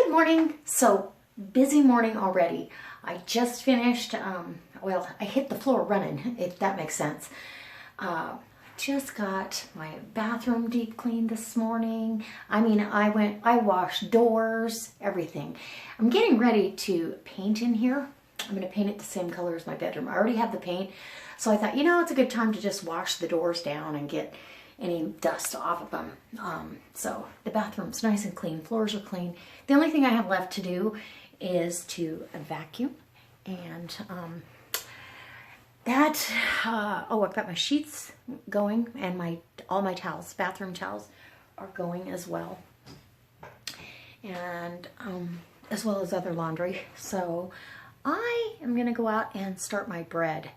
Good morning. So busy morning already. I just finished, well, I hit the floor running, if that makes sense. Just got my bathroom deep cleaned this morning. I mean, I washed doors, everything. I'm getting ready to paint in here. I'm going to paint it the same color as my bedroom. I already have the paint. So I thought, you know, it's a good time to just wash the doors down and get any dust off of them. So the bathroom's nice and clean. Floors are clean. The only thing I have left to do is to vacuum. And I've got my sheets going and all my towels, bathroom towels are going as well. And as well as other laundry. So I am going to go out and start my bread.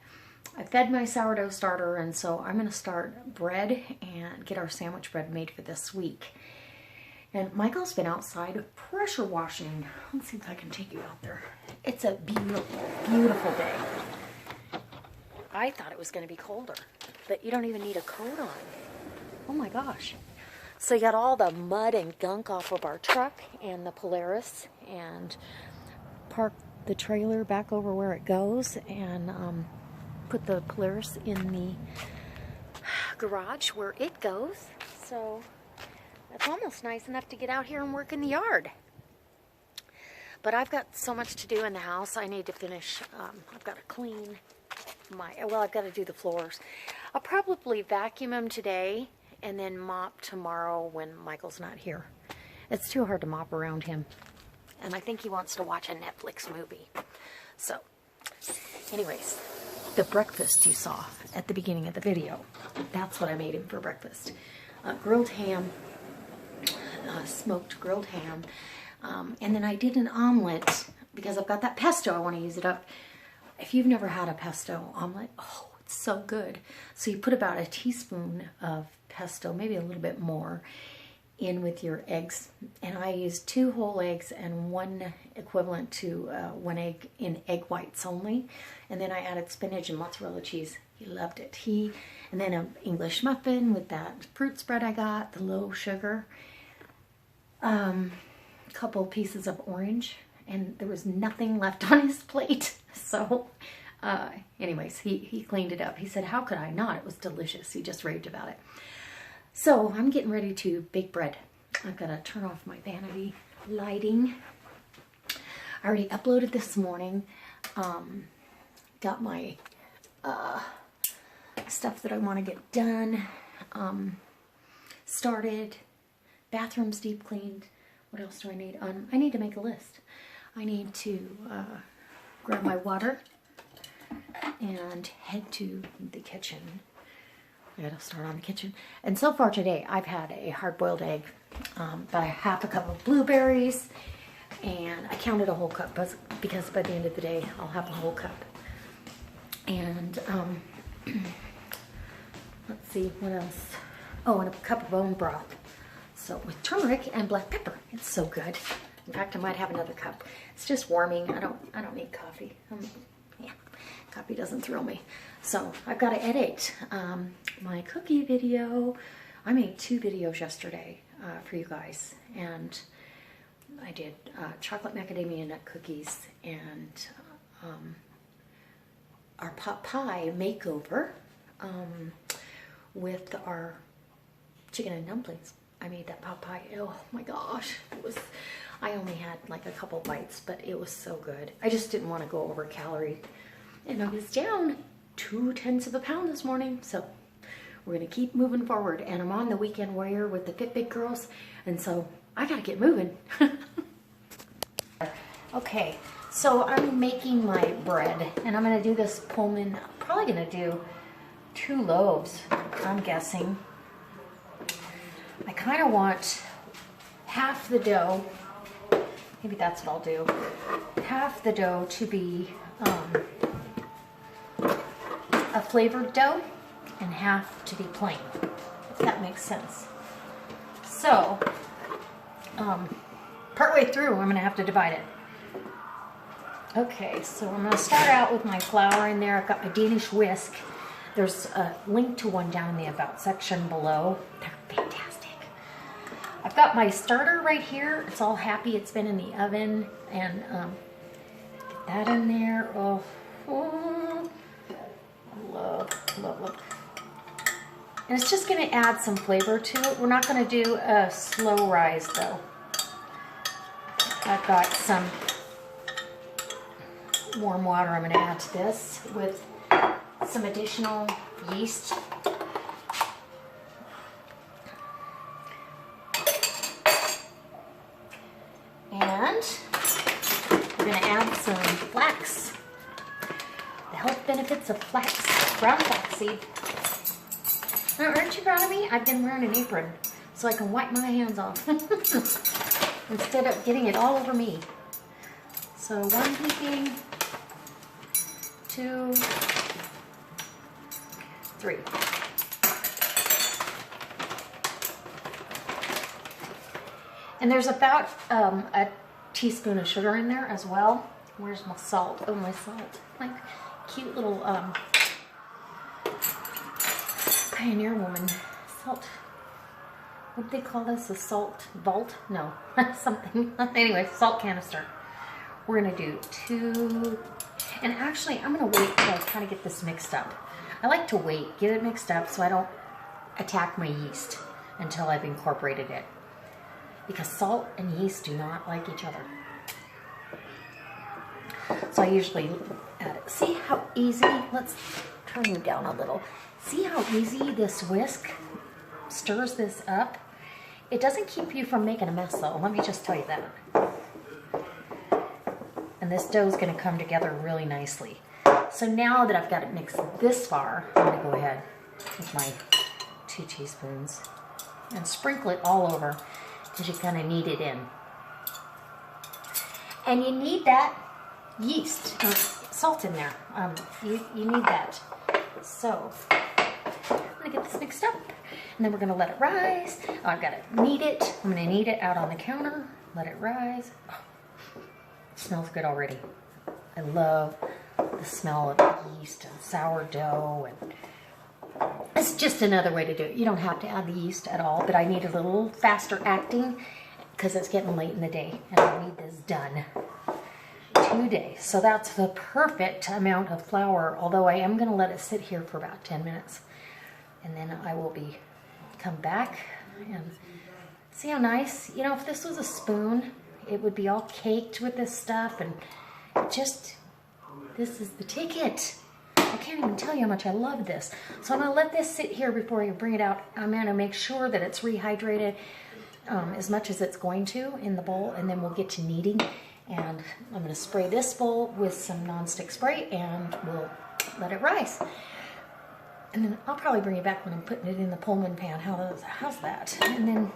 I fed my sourdough starter, and so I'm going to start bread and get our sandwich bread made for this week. And Michael's been outside pressure washing. Let's see if I can take you out there. It's a beautiful, beautiful day. I thought it was going to be colder, but you don't even need a coat on. Oh my gosh. So you got all the mud and gunk off of our truck and the Polaris, and park the trailer back over where it goes, and put the Polaris in the garage where it goes. So it's almost nice enough to get out here and work in the yard. But I've got so much to do in the house. I need to finish. I've got to clean I've got to do the floors. I'll probably vacuum them today and then mop tomorrow when Michael's not here. It's too hard to mop around him. And I think he wants to watch a Netflix movie. So, anyways, the breakfast you saw at the beginning of the video, that's what I made him for breakfast. Grilled ham, smoked grilled ham, and then I did an omelet because I've got that pesto. I want to use it up. If you've never had a pesto omelet, oh, it's so good. So you put about a teaspoon of pesto, maybe a little bit more, in with your eggs. And I used 2 whole eggs and 1 equivalent to 1 egg in egg whites only. And then I added spinach and mozzarella cheese. He loved it. And then an English muffin with that fruit spread I got, the low sugar. Couple pieces of orange. And there was nothing left on his plate. So, anyways, he cleaned it up. He said, how could I not? It was delicious. He just raved about it. So, I'm getting ready to bake bread. I've got to turn off my vanity lighting. I already uploaded this morning. Got my stuff that I want to get done. Started. Bathroom's deep cleaned. What else do I need? I need to make a list. I need to grab my water and head to the kitchen. I gotta start on the kitchen. And so far today, I've had a hard-boiled egg, about a half a cup of blueberries, and I counted a whole cup because by the end of the day, I'll have a whole cup. And let's see, what else? Oh, and a cup of bone broth. So with turmeric and black pepper, it's so good. In fact, I might have another cup. It's just warming. I don't need coffee. Yeah, coffee doesn't thrill me. So I've got to edit my cookie video. I made 2 videos yesterday for you guys, and I did chocolate macadamia nut cookies and our pot pie makeover with our chicken and dumplings. I made that pot pie. Oh my gosh, I only had like a couple bites, but it was so good. I just didn't want to go over calories. And I was down 0.2 pounds this morning. So we're going to keep moving forward. And I'm on the weekend warrior with the Fit Big girls. And so I got to get moving. Okay, so I'm making my bread. And I'm going to do this Pullman. I'm probably going to do 2 loaves, I'm guessing. I kind of want half the dough. Maybe that's what I'll do. Half the dough to be a flavored dough and half to be plain, if that makes sense. So, partway through, I'm going to have to divide it. Okay, so I'm going to start out with my flour in there. I've got my Danish Whisk. There's a link to one down in the About section below. They're fantastic. I've got my starter right here. It's all happy. It's been in the oven, and get that in there. Oh, love. And it's just going to add some flavor to it. We're not going to do a slow rise though. I've got some warm water I'm going to add to this with some additional yeast. And we're going to add some flax. The health benefits of flax, brown flaxseed. Now, aren't you proud of me? I've been wearing an apron so I can wipe my hands off instead of getting it all over me. So 1 heaping, 2, 3. And there's about a teaspoon of sugar in there as well. Where's my salt? Oh, my salt. Like cute little pioneer woman. Salt. What do they call this? A salt vault? No, something. Anyway, salt canister. We're gonna do 2. And actually, I'm gonna wait till I kind of get this mixed up. I like to wait, get it mixed up so I don't attack my yeast until I've incorporated it. Because salt and yeast do not like each other. So I usually add it. See how easy, let's turn you down a little. See how easy this whisk stirs this up? It doesn't keep you from making a mess though, let me just tell you that. And this dough is gonna come together really nicely. So now that I've got it mixed this far, I'm gonna go ahead with my 2 teaspoons and sprinkle it all over because you kind of knead it in. And you need that yeast, salt in there. You need that. So I'm gonna get this mixed up and then we're gonna let it rise. Oh, I've got to knead it. I'm gonna knead it out on the counter, let it rise. Oh, it smells good already. I love the smell of yeast and sourdough, and it's just another way to do it. You don't have to add the yeast at all, but I need a little faster acting because it's getting late in the day and I need this done today. So that's the perfect amount of flour, although I am going to let it sit here for about 10 minutes and then I will come back and see how nice. You know, if this was a spoon, it would be all caked with this stuff, and just, this is the ticket. I can't even tell you how much I love this. So I'm going to let this sit here before I bring it out. I'm going to make sure that it's rehydrated as much as it's going to in the bowl, and then we'll get to kneading. And I'm going to spray this bowl with some nonstick spray and we'll let it rise. And then I'll probably bring it back when I'm putting it in the Pullman pan. How's that? And then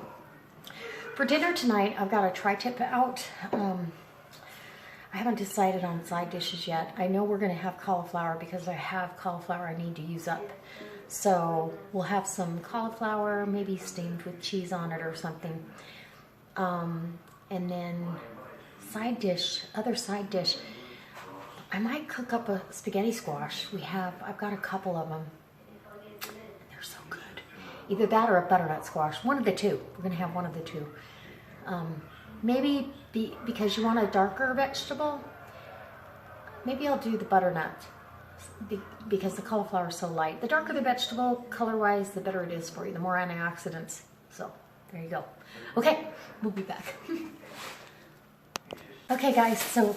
for dinner tonight, I've got a tri-tip out. I haven't decided on side dishes yet. I know we're going to have cauliflower because I have cauliflower I need to use up. So we'll have some cauliflower, maybe steamed with cheese on it or something. And then other side dish, I might cook up a spaghetti squash. I've got a couple of them. They're so good. Either that or a butternut squash. One of the two. We're going to have one of the two. Maybe because you want a darker vegetable, maybe I'll do the butternut because the cauliflower is so light. The darker the vegetable, color-wise, the better it is for you. The more antioxidants. So, there you go. Okay, we'll be back. Okay, guys, so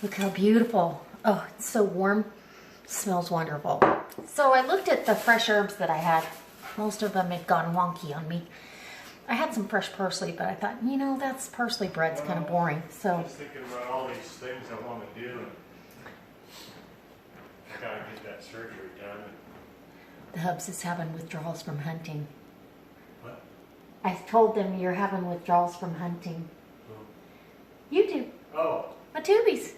look how beautiful. Oh, it's so warm. Smells wonderful. So I looked at the fresh herbs that I had. Most of them had gone wonky on me. I had some fresh parsley, but I thought, you know, that's parsley bread's kind of boring. So I was thinking about all these things I want to do, and I gotta get that surgery done. The Hubs is having withdrawals from hunting. What? I told them you're having withdrawals from hunting. You do. Oh. My tubies.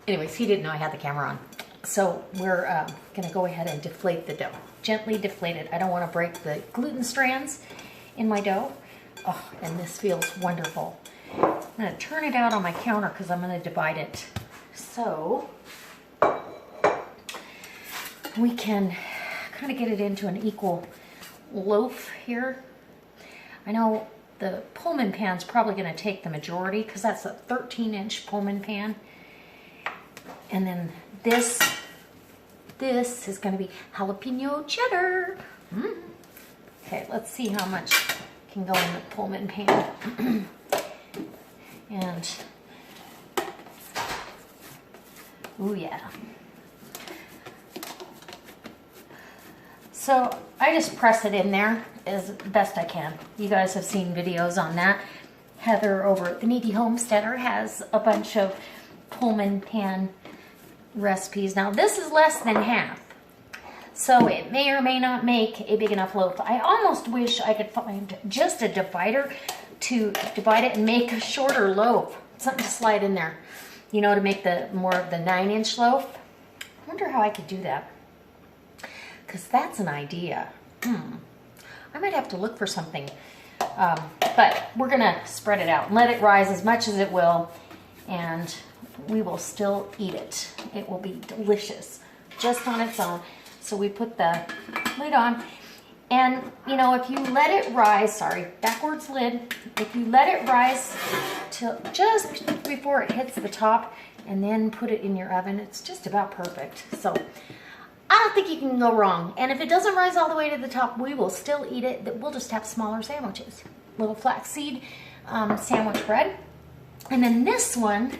Anyways, he didn't know I had the camera on. So we're going to go ahead and deflate the dough. Gently deflate it. I don't want to break the gluten strands in my dough. Oh, and this feels wonderful. I'm going to turn it out on my counter because I'm going to divide it. So we can kind of get it into an equal loaf here. I know the Pullman Pan's probably going to take the majority because that's a 13-inch Pullman Pan. And then this is going to be jalapeno cheddar. Okay, let's see how much can go in the Pullman Pan. And, ooh yeah. So I just press it in there as best I can. You guys have seen videos on that. Heather over at the Needy Homesteader has a bunch of Pullman Pan recipes. Now this is less than half, so it may or may not make a big enough loaf. I almost wish I could find just a divider to divide it and make a shorter loaf. Something to slide in there, you know, to make the more of the 9-inch loaf. I wonder how I could do that, because that's an idea. I might have to look for something, but we're gonna spread it out and let it rise as much as it will, and we will still eat it. It will be delicious just on its own. So we put the lid on, and you know, if you let it rise, sorry, backwards lid, if you let it rise till just before it hits the top and then put it in your oven, it's just about perfect. So I don't think you can go wrong. And if it doesn't rise all the way to the top, we will still eat it. We'll just have smaller sandwiches. Little flaxseed sandwich bread. And then this one,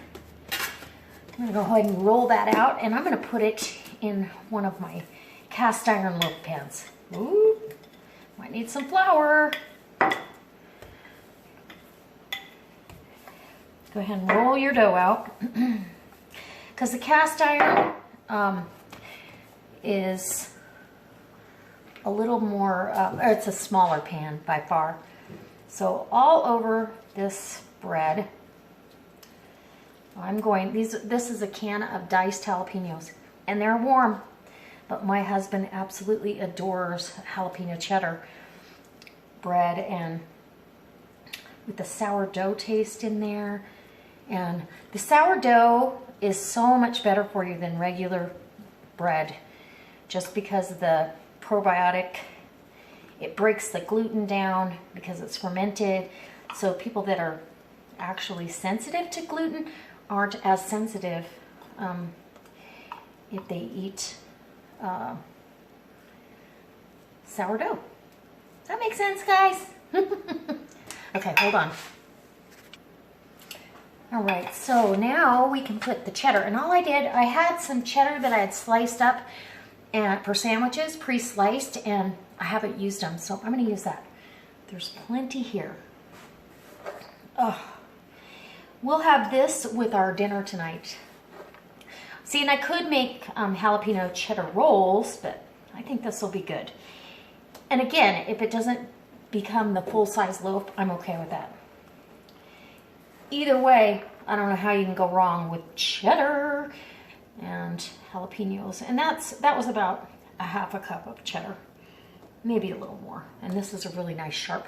I'm gonna go ahead and roll that out, and I'm gonna put it in one of my cast iron loaf pans. Ooh, might need some flour. Go ahead and roll your dough out. Because the cast iron is a little more, it's a smaller pan by far. So all over this bread, I'm going, this is a can of diced jalapenos, and they're warm, but my husband absolutely adores jalapeno cheddar bread, and with the sourdough taste in there. And the sourdough is so much better for you than regular bread, just because of the probiotic. It breaks the gluten down because it's fermented. So people that are actually sensitive to gluten aren't as sensitive if they eat sourdough. Does that make sense, guys? Okay, hold on. All right, so now we can put the cheddar. And all I did, I had some cheddar that I had sliced up and for sandwiches, pre-sliced, and I haven't used them, so I'm gonna use that. There's plenty here. Oh, we'll have this with our dinner tonight. See, and I could make jalapeno cheddar rolls, but I think this will be good. And again, if it doesn't become the full-size loaf, I'm okay with that. Either way, I don't know how you can go wrong with cheddar and jalapenos. And that was about a half a cup of cheddar, maybe a little more. And this is a really nice sharp.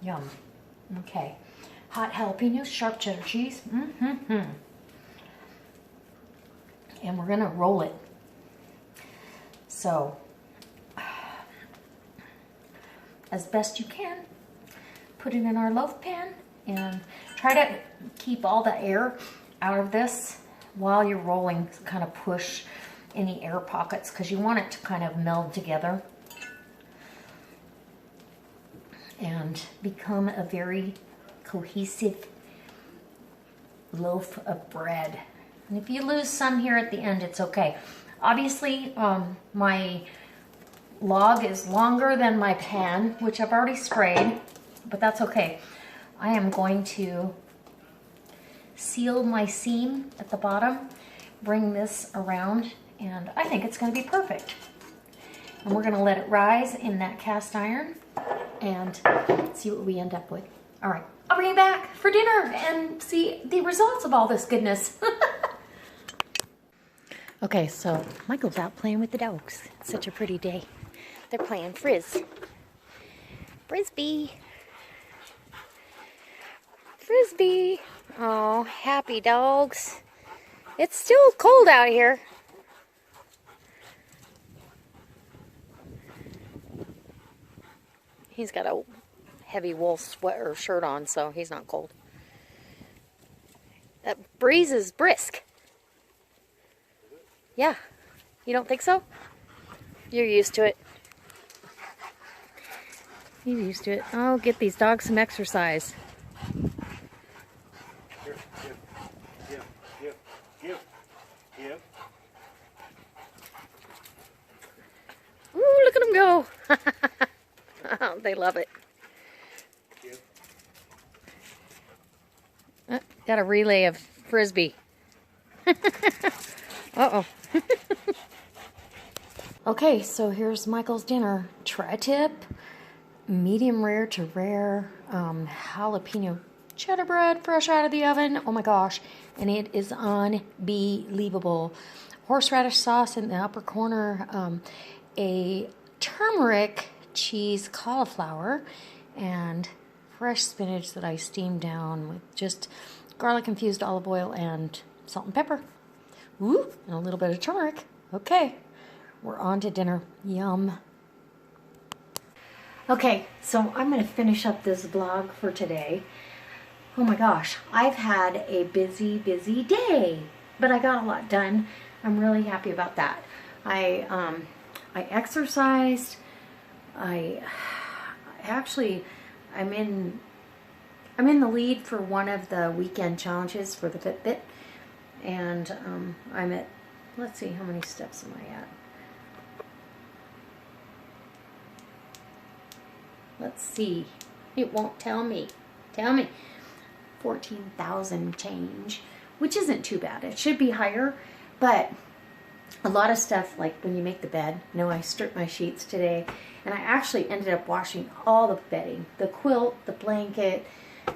Yum. Okay. Hot jalapenos, sharp cheddar cheese. And we're gonna roll it. So, as best you can, put it in our loaf pan and try to keep all the air out of this while you're rolling. Kind of push any air pockets because you want it to kind of meld together and become a very cohesive loaf of bread. And if you lose some here at the end, it's okay. Obviously, my log is longer than my pan, which I've already sprayed, but that's okay. I am going to seal my seam at the bottom, bring this around, and I think it's going to be perfect. And we're going to let it rise in that cast iron and see what we end up with. All right, I'll bring you back for dinner and see the results of all this goodness. Okay, so Michael's out playing with the dogs. It's such a pretty day. They're playing Frisbee. Frisbee. Oh, happy dogs. It's still cold out here. He's got a heavy wool sweater shirt on, so he's not cold. That breeze is brisk. Yeah. You don't think so? You're used to it. He's used to it. Oh, get these dogs some exercise. Ooh, look at them go. Oh, they love it. Got a relay of frisbee. Uh-oh. Okay, so here's Michael's dinner. Tri-tip, medium rare to rare, jalapeno cheddar bread fresh out of the oven. Oh my gosh, and it is unbelievable. Horseradish sauce in the upper corner, a turmeric cheese cauliflower, and fresh spinach that I steamed down with just garlic infused olive oil and salt and pepper. Ooh, and a little bit of turmeric. Okay, we're on to dinner. Yum. Okay, so I'm going to finish up this vlog for today. Oh my gosh, I've had a busy day, but I got a lot done. I'm really happy about that. I exercised. I'm in the lead for one of the weekend challenges for the Fitbit, and I'm at, let's see, how many steps am I at? Let's see. It won't tell me. 14,000 change, which isn't too bad. It should be higher, but a lot of stuff, like when you make the bed, I stripped my sheets today, and I actually ended up washing all the bedding, the quilt, the blanket,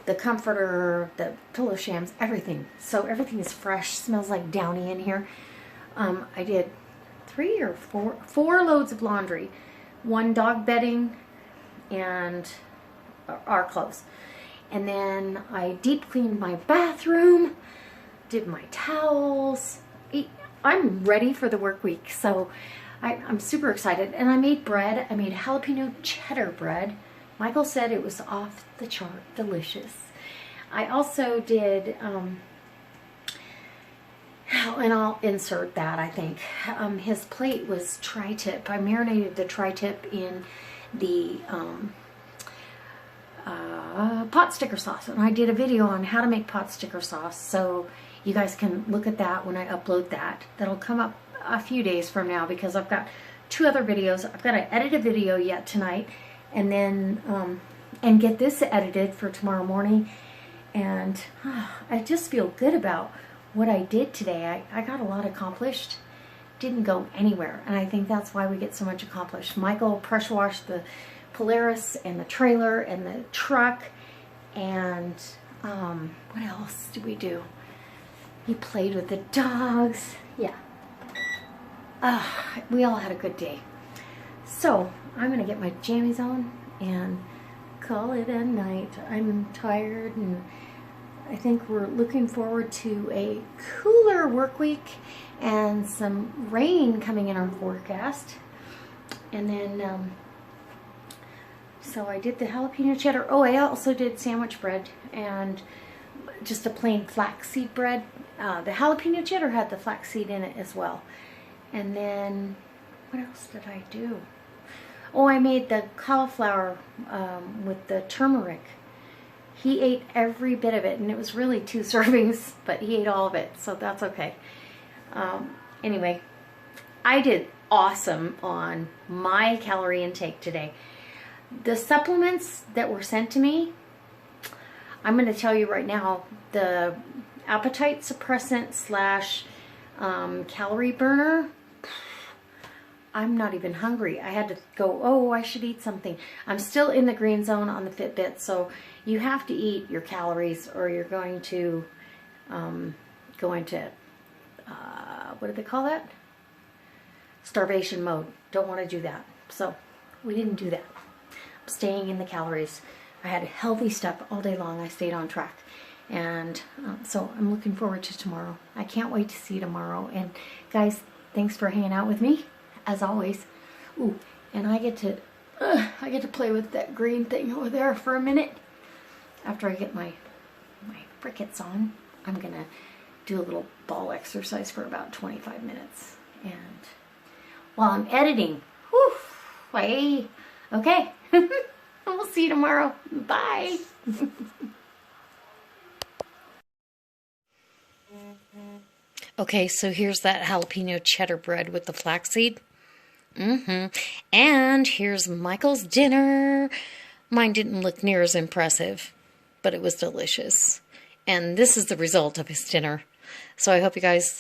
the comforter, the pillow shams, everything. So everything is fresh, smells like downy in here. I did 3 or 4 loads of laundry, 1 dog bedding, and our clothes. And then I deep cleaned my bathroom, did my towels. I'm ready for the work week, so I'm super excited. And I made bread. I made jalapeno cheddar bread. Michael said it was off the chart delicious. I also did, and I'll insert that, I think. His plate was tri-tip. I marinated the tri-tip in the pot sticker sauce, and I did a video on how to make pot sticker sauce, so you guys can look at that when I upload that. That'll come up a few days from now, because I've got 2 other videos. I've got to edit a video yet tonight, and then and get this edited for tomorrow morning, and I just feel good about what I did today. I got a lot accomplished. Didn't go anywhere, and I think that's why we get so much accomplished. Michael pressure washed the Polaris and the trailer and the truck, and what else did we do? He played with the dogs. Yeah. We all had a good day. So I'm gonna get my jammies on and call it a night. I'm tired, and I think we're looking forward to a cooler work week and some rain coming in our forecast. And then so I did the jalapeno cheddar. Oh, I also did sandwich bread and just a plain flaxseed bread. The jalapeno cheddar had the flaxseed in it as well. And then, what else did I do? Oh, I made the cauliflower with the turmeric. He ate every bit of it, and it was really 2 servings, but he ate all of it, so that's okay. Anyway, I did awesome on my calorie intake today. The supplements that were sent to me, I'm going to tell you right now, the appetite suppressant / calorie burner, I'm not even hungry. I had to go, oh, I should eat something. I'm still in the green zone on the Fitbit, so you have to eat your calories or you're going to go into, what do they call that? Starvation mode. Don't want to do that. So we didn't do that. I'm staying in the calories. I had a healthy step all day long. I stayed on track. And so I'm looking forward to tomorrow. I can't wait to see you tomorrow. And guys, thanks for hanging out with me, as always. Ooh, and I get to I get to play with that green thing over there for a minute. After I get my briquettes on, I'm gonna do a little ball exercise for about 25 minutes. And while I'm editing, whew, hey, okay. We'll see you tomorrow. Bye. Okay, so here's that jalapeno cheddar bread with the flaxseed. And here's Michael's dinner. Mine didn't look near as impressive, but it was delicious. And this is the result of his dinner. So I hope you guys